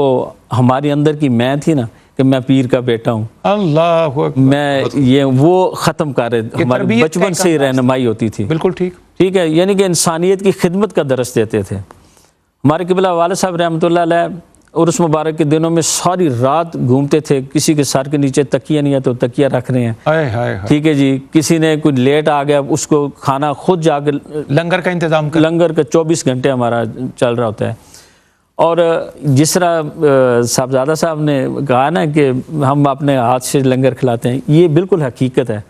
ہماری اندر کی میں تھی نا کہ میں پیر کا بیٹا ہوں, اللہ میں یہ وہ ختم کر رہے, ہمارے بچپن سے ہی رہنمائی ہوتی تھی. بالکل ٹھیک. ٹھیک ہے, یعنی کہ انسانیت کی خدمت کا درس دیتے تھے. ہمارے قبلہ والد صاحب رحمۃ اللہ علیہ عرس مبارک کے دنوں میں ساری رات گھومتے تھے, کسی کے سر کے نیچے تکیہ نہیں ہے تو تکیہ رکھ رہے ہیں. ٹھیک ہے جی, کسی نے کوئی لیٹ آ گیا اس کو کھانا خود جا کے لنگر کا انتظام کر, لنگر کا 24 گھنٹے ہمارا چل رہا ہوتا ہے. اور جس طرح صاحبزادہ صاحب نے کہا نا کہ ہم اپنے ہاتھ سے لنگر کھلاتے ہیں, یہ بالکل حقیقت ہے.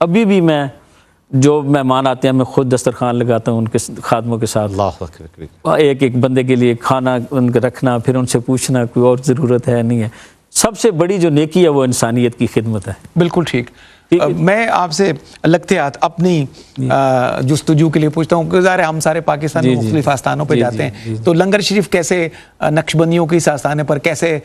ابھی بھی میں جو مہمان آتے ہیں میں خود دسترخوان لگاتا ہوں ان کے خادموں کے ساتھ. اللہ اکبر. ایک بندے کے لیے کھانا ان کا رکھنا, پھر ان سے پوچھنا کوئی اور ضرورت ہے نہیں ہے. سب سے بڑی جو نیکی ہے وہ انسانیت کی خدمت ہے. بالکل ٹھیک. میں آپ سے لگتے ہاتھ اپنی جستجو کے لیے پوچھتا ہوں کہ ظاہر ہم سارے پاکستان میں مختلف آستانوں پہ جاتے ہیں, تو لنگر شریف کیسے نقش بندیوں کی اس آستانے پر کیسے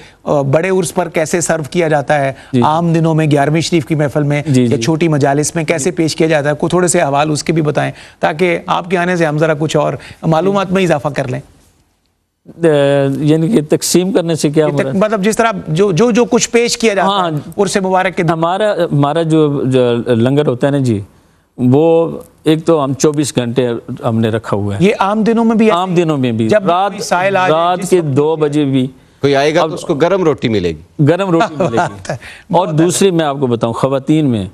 بڑے عرس پر کیسے سرو کیا جاتا ہے, عام دنوں میں 11ویں شریف کی محفل میں یا چھوٹی مجالس میں کیسے پیش کیا جاتا ہے, کوئی تھوڑے سے حوال اس کے بھی بتائیں تاکہ آپ کے آنے سے ہم ذرا کچھ اور معلومات میں اضافہ کر لیں. یعنی کہ تقسیم کرنے سے کیا مطلب جس طرح جو کچھ پیش کیا جاتا ہے عرس مبارک کے ہمارا جو لنگر ہوتا ہے نا جی, وہ ایک تو ہم 24 گھنٹے ہم نے رکھا ہوا ہے. یہ عام دنوں میں بھی, عام دنوں میں بھی, جب رات کے 2 بجے بھی کوئی آئے گا تو اس کو گرم روٹی ملے گی. گرم روٹی ملے گی. اور دوسری میں آپ کو بتاؤں, خواتین میں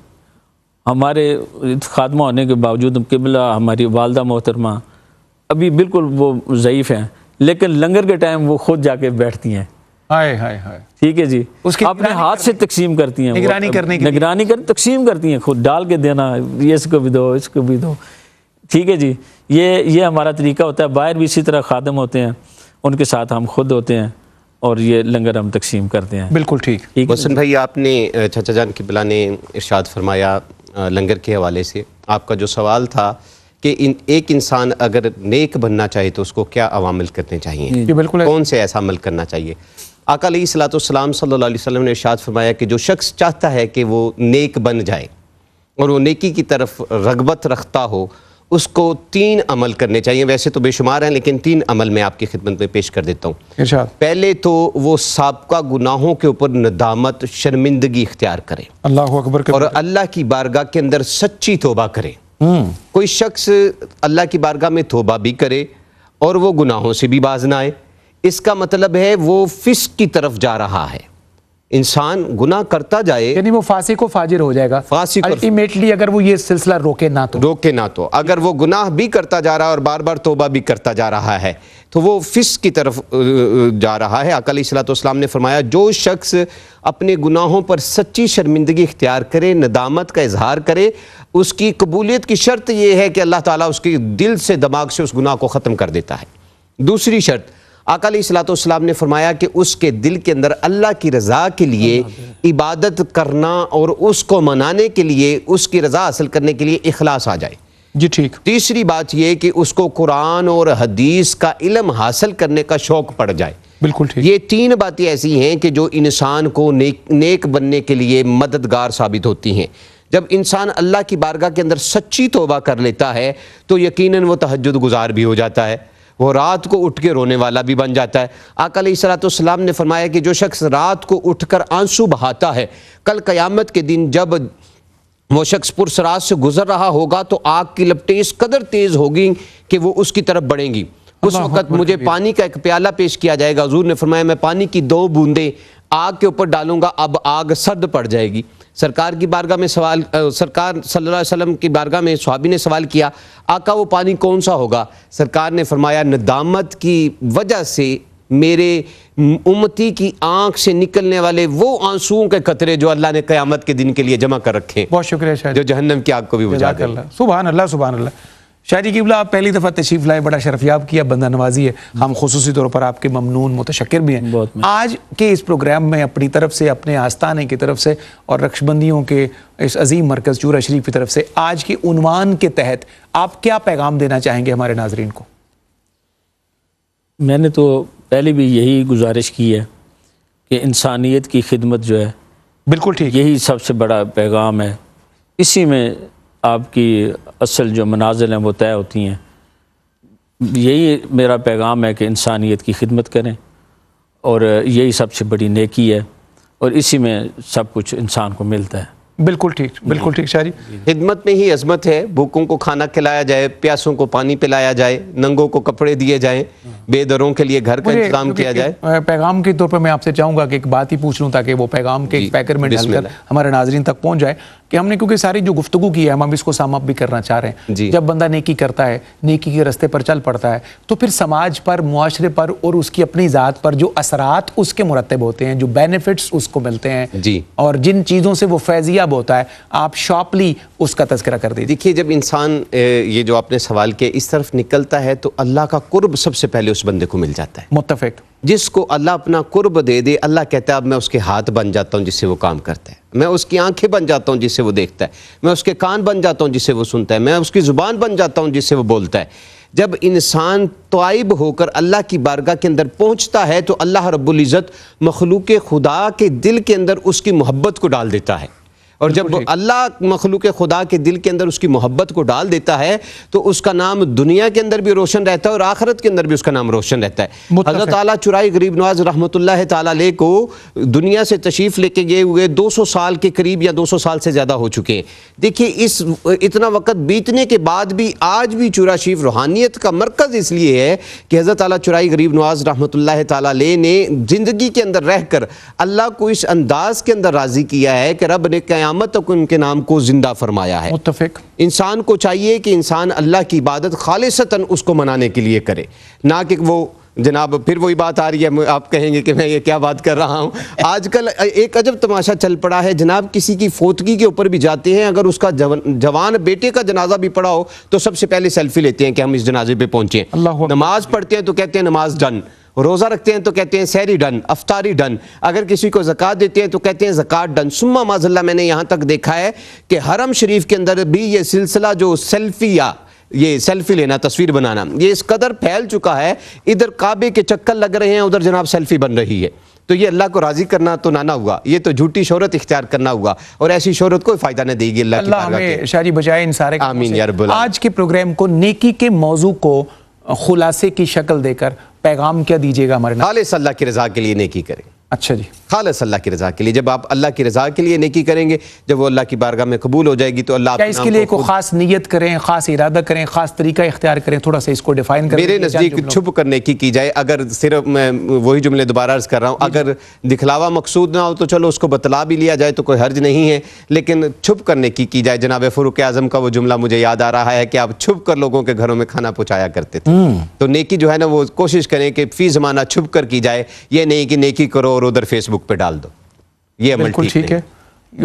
ہمارے خادمہ ہونے کے باوجود قبلہ ہماری والدہ محترمہ ابھی بالکل وہ ضعیف ہیں, لیکن لنگر کے ٹائم وہ خود جا کے بیٹھتی ہیں. ٹھیک ہے جی, اپنے ہاتھ سے تقسیم کرتی ہیں, نگرانی کر تقسیم کرتی ہیں, خود ڈال کے دینا, یہ اس کو بھی دو, اس کو بھی دو. ٹھیک ہے جی, یہ ہمارا طریقہ ہوتا ہے. باہر بھی اسی طرح خادم ہوتے ہیں, ان کے ساتھ ہم خود ہوتے ہیں. اور یہ لنگر ہم تقسیم کرتے ہیں. بالکل ٹھیک. حسن بھائی آپ نے چچا جان قبلہ نے ارشاد فرمایا لنگر کے حوالے سے، آپ کا جو سوال تھا کہ ایک انسان اگر نیک بننا چاہے تو اس کو کیا عوامل کرنے چاہیے، یہ بالکل کون سے ایسا عمل کرنا چاہیے. آقا علیہ الصلوۃ والسلام صلی اللہ علیہ وسلم نے ارشاد فرمایا کہ جو شخص چاہتا ہے کہ وہ نیک بن جائے اور وہ نیکی کی طرف رغبت رکھتا ہو، اس کو 3 عمل کرنے چاہیے. ویسے تو بے شمار ہیں لیکن 3 عمل میں آپ کی خدمت میں پیش کر دیتا ہوں. ارشاد. پہلے تو وہ سابقہ گناہوں کے اوپر ندامت، شرمندگی اختیار کرے اللہ اکبر. اور اللہ کی بارگاہ کے اندر سچی توبہ کرے. کوئی شخص اللہ کی بارگاہ میں توبہ بھی کرے اور وہ گناہوں سے بھی باز نہ آئے، اس کا مطلب ہے وہ فسق کی طرف جا رہا ہے. انسان گناہ کرتا جائے یعنی وہ فاسق و فاجر ہو جائے گا فاسق اور الٹیمیٹلی اگر وہ یہ سلسلہ روکے نہ تو اگر وہ گناہ بھی کرتا جا رہا ہے اور بار بار توبہ بھی کرتا جا رہا ہے تو وہ فسق کی طرف جا رہا ہے. آقا علیہ الصلوۃ والسلام نے فرمایا جو شخص اپنے گناہوں پر سچی شرمندگی اختیار کرے، ندامت کا اظہار کرے، اس کی قبولیت کی شرط یہ ہے کہ اللہ تعالیٰ اس کے دل سے، دماغ سے اس گناہ کو ختم کر دیتا ہے. دوسری شرط آقا علیہ الصلوۃ والسلام نے فرمایا کہ اس کے دل کے اندر اللہ کی رضا کے لیے عبادت کرنا اور اس کو منانے کے لیے، اس کی رضا حاصل کرنے کے لیے اخلاص آ جائے. جی ٹھیک. تیسری بات یہ کہ اس کو قرآن اور حدیث کا علم حاصل کرنے کا شوق پڑ جائے. بالکل ٹھیک. یہ 3 باتیں ایسی ہیں کہ جو انسان کو نیک بننے کے لیے مددگار ثابت ہوتی ہیں. جب انسان اللہ کی بارگاہ کے اندر سچی توبہ کر لیتا ہے تو یقیناً وہ تہجد گزار بھی ہو جاتا ہے، وہ رات کو اٹھ کے رونے والا بھی بن جاتا ہے. آقا علیہ الصلوۃ والسلام نے فرمایا کہ جو شخص رات کو اٹھ کر آنسو بہاتا ہے، کل قیامت کے دن جب وہ شخص پرسرات سے گزر رہا ہوگا تو آگ کی لپٹیں اس قدر تیز ہوگی کہ وہ اس کی طرف بڑھیں گی. اس وقت مجھے پانی کا ایک پیالہ پیش کیا جائے گا. حضور نے فرمایا میں پانی کی 2 بوندیں آگ کے اوپر ڈالوں گا، اب آگ سرد پڑ جائے گی. سرکار کی بارگاہ میں سرکار صلی اللہ علیہ وسلم کی بارگاہ میں صحابی نے سوال کیا آقا وہ پانی کون سا ہوگا؟ سرکار نے فرمایا ندامت کی وجہ سے میرے امتی کی آنکھ سے نکلنے والے وہ آنسوؤں کے قطرے جو اللہ نے قیامت کے دن کے لیے جمع کر رکھے ہیں. بہت شکریہ شاہ جو جہنم کی آگ کو بھی بجھا دیں. سبحان اللہ سبحان اللہ. شاہ جی قبلہ آپ پہلی دفعہ تشریف لائے، بڑا شرفیاب کیا، بندہ نوازی ہے. ہم خصوصی طور پر آپ کے ممنون متشکر بھی ہیں. آج کے اس پروگرام میں اپنی طرف سے، اپنے آستانے کی طرف سے اور رقش بندیوں کے اس عظیم مرکز چورا شریف کی طرف سے آج کے عنوان کے تحت آپ کیا پیغام دینا چاہیں گے ہمارے ناظرین کو؟ میں نے تو پہلے بھی یہی گزارش کی ہے کہ انسانیت کی خدمت جو ہے بالکل ٹھیک، یہی سب سے بڑا پیغام ہے. اسی میں آپ کی اصل جو منازل ہیں وہ طے ہوتی ہیں. یہی میرا پیغام ہے کہ انسانیت کی خدمت کریں اور یہی سب سے بڑی نیکی ہے اور اسی میں سب کچھ انسان کو ملتا ہے. بالکل ٹھیک، بالکل ٹھیک شاہ جی. خدمت میں ہی عظمت ہے. بھوکوں کو کھانا کھلایا جائے، پیاسوں کو پانی پلایا جائے، ننگوں کو کپڑے دیے جائیں، بے دروں کے لیے گھر کا انتظام کیا جائے. پیغام کے طور پر میں آپ سے چاہوں گا کہ ایک بات ہی پوچھ لوں تاکہ وہ پیغام کے ایک پیکر میں ڈال کر ہمارے ناظرین تک پہنچ جائے کہ ہم نے کیونکہ ساری جو گفتگو کی ہے ہم اس کو سام اپ بھی کرنا چاہ رہے ہیں. جب بندہ نیکی کرتا ہے، نیکی کے راستے پر چل پڑتا ہے تو پھر سماج پر، معاشرے پر اور اس کی اپنی ذات پر جو اثرات اس کے مرتب ہوتے ہیں، جو بینیفٹس اس کو ملتے ہیں اور جن چیزوں سے وہ فیضیاب ہوتا ہے، آپ شارپلی اس کا تذکرہ کر دیجیے. دیکھیے جب انسان یہ جو آپ نے سوال کیا اس طرف نکلتا ہے تو اللہ کا قرب سب سے پہلے اس بندے کو مل جاتا ہے. متفق. جس کو اللہ اپنا قرب دے دے، اللہ کہتا ہے اب میں اس کے ہاتھ بن جاتا ہوں جس سے وہ کام کرتا ہے، میں اس کی آنکھیں بن جاتا ہوں جس سے وہ دیکھتا ہے، میں اس کے کان بن جاتا ہوں جس سے وہ سنتا ہے، میں اس کی زبان بن جاتا ہوں جس سے وہ بولتا ہے. جب انسان طائب ہو کر اللہ کی بارگاہ کے اندر پہنچتا ہے تو اللہ رب العزت مخلوق خدا کے دل کے اندر اس کی محبت کو ڈال دیتا ہے. اور جب اللہ مخلوق خدا کے دل کے اندر اس کی محبت کو ڈال دیتا ہے تو اس کا نام دنیا کے اندر بھی روشن رہتا ہے اور آخرت کے اندر بھی اس کا نام روشن رہتا ہے. حضرت اعلیٰ چرائی غریب نواز رحمۃ اللہ تعالیٰ علیہ کو دنیا سے تشریف لے کے گئے ہوئے 200 سال کے قریب یا 200 سال سے زیادہ ہو چکے ہیں. دیکھیے اتنا وقت بیتنے کے بعد بھی آج بھی چورا شریف روحانیت کا مرکز اس لیے ہے کہ حضرت اعلیٰ چرائی غریب نواز رحمۃ اللہ تعالیٰ علیہ نے زندگی کے اندر رہ کر اللہ کو اس انداز کے اندر راضی کیا ہے کہ رب نے قیامت تک ان کے نام کو زندہ فرمایا ہے. متفق. انسان کو چاہیے کہ انسان اللہ کی عبادت خالصتاً اس کو منانے کے لیے کرے، نہ کہ وہ جناب پھر وہی بات آ رہی ہے، آپ کہیں گے کہ میں یہ کیا بات کر رہا ہوں. آج کل ایک عجب تماشا چل پڑا ہے جناب، کسی کی فوتگی کے اوپر بھی جاتے ہیں، اگر اس کا جوان بیٹے کا جنازہ بھی پڑا ہو تو سب سے پہلے سیلفی لیتے ہیں کہ ہم اس جنازے پہ پہنچے. نماز پڑھتے ہیں تو کہتے ہیں نماز ڈن، روزہ رکھتے ہیں تو کہتے ہیں سحری ڈن، افطاری ڈن، اگر کسی کو زکوٰۃ دیتے ہیں تو کہتے ہیں زکوٰۃ ڈن. ثم معاذ میں نے یہاں تک دیکھا ہے کہ حرم شریف کے اندر بھی یہ سلسلہ جو یہ سیلفی لینا، تصویر بنانا، یہ اس قدر پھیل چکا ہے. ادھر کعبے کے چکر لگ رہے ہیں، ادھر جناب سیلفی بن رہی ہے. تو یہ اللہ کو راضی کرنا تو نہ ہوا، یہ تو جھوٹی شہرت اختیار کرنا ہوا، اور ایسی شہرت کوئی فائدہ نہ دے گی اللہ کی بارگاہ کے. ہمیں شاہ جی بجائے ان سارے آمین یا رب العالمین. آج کے پروگرام کو نیکی کے موضوع کو خلاصے کی شکل دے کر پیغام کیا دیجیے گا ہمارے نام؟ خالص اللہ کی رضا کے لیے نیکی کریں. اچھا جی، خالص اللہ کی رضا کے لیے. جب آپ اللہ کی رضا کے لیے نیکی کریں گے، جب وہ اللہ کی بارگاہ میں قبول ہو جائے گی تو اللہ کیا اس کے لیے کوئی خاص نیت کریں، خاص ارادہ کریں، خاص طریقہ اختیار کریں؟ تھوڑا سا اس کو ڈیفائن کریں. میرے نزدیک چھپ کر نیکی کی جائے. اگر صرف میں وہی جملے دوبارہ عرض کر رہا ہوں، اگر دکھلاوا مقصود نہ ہو تو چلو اس کو بتلا بھی لیا جائے تو کوئی حرج نہیں ہے، لیکن چھپ کر نیکی کی جائے. جناب فاروق اعظم کا وہ جملہ مجھے یاد آ رہا ہے کہ آپ چھپ کر لوگوں کے گھروں میں کھانا پہنچایا کرتے تھے. تو نیکی جو ہے نا وہ کوشش کریں کہ فی زمانہ چھپ کر کی جائے. یہ نہیں کہ نیکی کرو اور ادھر فیس بک پہ ڈال دو. یہ عمل بالکل ٹھیک ہے،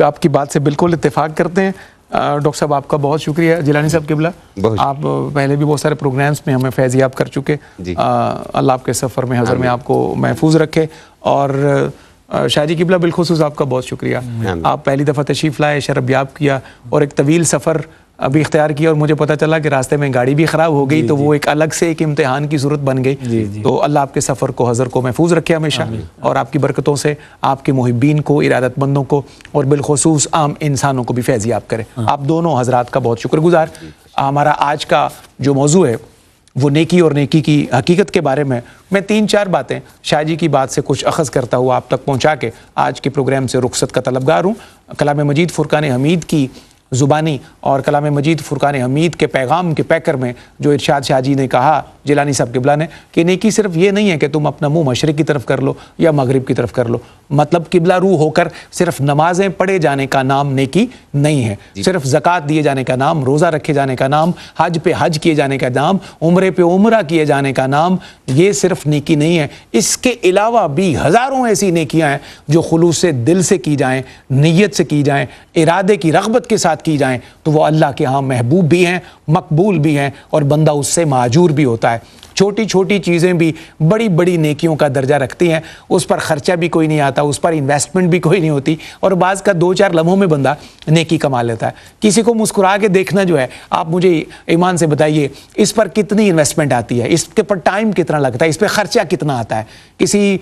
آپ کی بات سے بالکل اتفاق کرتے ہیں. ڈاکٹر صاحب آپ کا بہت شکریہ. جیلانی صاحب قبلہ، آپ پہلے بھی بہت سارے پروگرامز میں ہمیں فیضیاب کر چکے. اللہ آپ کے سفر میں حضر میں آپ کو محفوظ رکھے. اور شاہ جی قبلہ بالخصوص آپ کا بہت شکریہ. آپ پہلی دفعہ تشریف لائے، شرف یاب کیا، اور ایک طویل سفر ابھی اختیار کیا، اور مجھے پتہ چلا کہ راستے میں گاڑی بھی خراب ہو گئی، تو وہ ایک الگ سے ایک امتحان کی صورت بن گئی. تو اللہ آپ کے سفر کو، حضر کو محفوظ رکھے ہمیشہ، اور آپ کی برکتوں سے آپ کے محبین کو، ارادت مندوں کو، اور بالخصوص عام انسانوں کو بھی فیضیاب کرے. آپ دونوں حضرات کا بہت شکر گزار. ہمارا آج کا جو موضوع ہے وہ نیکی اور نیکی کی حقیقت کے بارے میں 3-4 باتیں شاہ جی کی بات سے کچھ اخذ کرتا ہوا آپ تک پہنچا کے آج کے پروگرام سے رخصت کا طلبگار ہوں. کلام مجید فرقان حمید کی زبانی اور کلام مجید فرقان حمید کے پیغام کے پیکر میں جو ارشاد شاہ جی نے کہا، جیلانی صاحب قبلہ نے، کہ نیکی صرف یہ نہیں ہے کہ تم اپنا منہ مشرق کی طرف کر لو یا مغرب کی طرف کر لو. مطلب قبلہ رو ہو کر صرف نمازیں پڑھے جانے کا نام نیکی نہیں ہے، صرف زکوٰۃ دیے جانے کا نام، روزہ رکھے جانے کا نام، حج پہ حج کیے جانے کا نام، عمرے پہ عمرہ کیے جانے کا نام، یہ صرف نیکی نہیں ہے. اس کے علاوہ بھی ہزاروں ایسی نیکیاں ہیں جو خلوص دل سے کی جائیں، نیت سے کی جائیں، ارادے کی رغبت کے ساتھ کی جائیں تو وہ اللہ کے ہاں محبوب بھی ہیں، مقبول بھی ہیں، اور بندہ اس سے ماجور بھی ہوتا ہے. چھوٹی چھوٹی چیزیں بھی بڑی بڑی نیکیوں کا درجہ رکھتی ہیں. اس پر خرچہ بھی کوئی نہیں آتا، اس پر انویسٹمنٹ بھی کوئی نہیں ہوتی، اور بعض کا 2-4 لمحوں میں بندہ نیکی کما لیتا ہے. کسی کو مسکرا کے دیکھنا جو ہے، آپ مجھے ایمان سے بتائیے اس پر کتنی انویسٹمنٹ آتی ہے، اس کے پر ٹائم کتنا لگتا ہے، اس پہ خرچہ کتنا آتا ہے. کسی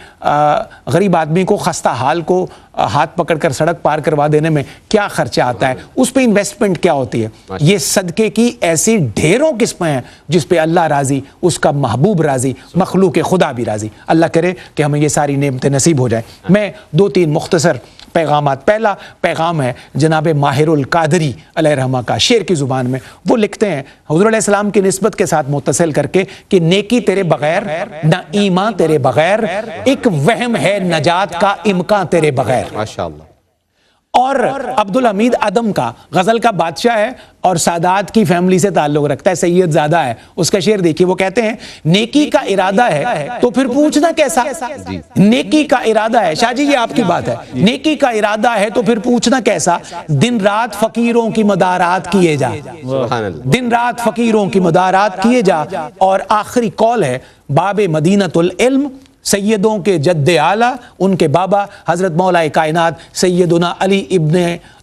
غریب آدمی کو، خستہ حال کو ہاتھ پکڑ کر سڑک پار کروا دینے میں کیا خرچہ آتا ہے، اس پہ انویسٹمنٹ کیا ہوتی ہے. یہ صدقے کی ایسی ڈھیروں قسمیں ہیں جس پہ اللہ راضی، اس کا محبوب راضی، مخلوق خدا بھی راضی. اللہ کرے کہ ہمیں یہ ساری نعمتیں نصیب ہو جائیں. میں 2-3 مختصر پیغامات. پہلا پیغام ہے جناب ماہر القادری علیہ رحمہ کا، شعر کی زبان میں. وہ لکھتے ہیں حضور علیہ السلام کی نسبت کے ساتھ متصل کر کے کہ نیکی تیرے بغیر نہ ایمان تیرے بغیر، ایک وہم ہے نجات کا امکان تیرے بغیر. ماشاءاللہ. اور عبدالحمید عدم کا، غزل کا بادشاہ ہے اور سادات کی فیملی سے تعلق رکھتا ہے، سید زادہ ہے. اس کا شعر دیکھیے، وہ کہتے ہیں نیکی کا ارادہ ہے تو پھر پوچھنا کیسا. نیکی کا ارادہ ہے، شاہ جی یہ آپ کی بات ہے، نیکی کا ارادہ ہے تو پھر پوچھنا کیسا. دن رات فقیروں کی مدارات کیے جا، سبحان اللہ. دن رات فقیروں کی مدارات کیے جا. اور آخری قول ہے باب مدینۃ العلم، سیدوں کے جد اعلیٰ، ان کے بابا حضرت مولا کائنات سیدنا علی ابن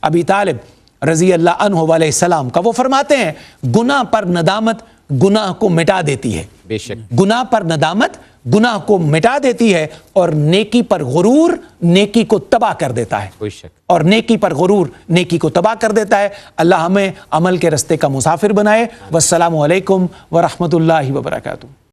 ابی طالب رضی اللہ عنہ علیہ السلام کا. وہ فرماتے ہیں گناہ پر ندامت گناہ کو مٹا دیتی ہے. بے شک. گناہ پر ندامت گناہ کو مٹا دیتی ہے، اور نیکی پر غرور نیکی کو تباہ کر دیتا ہے. کوئی شک. اور نیکی پر غرور نیکی کو تباہ کر دیتا ہے. اللہ ہمیں عمل کے رستے کا مسافر بنائے. والسلام علیکم ورحمۃ اللہ وبرکاتہ.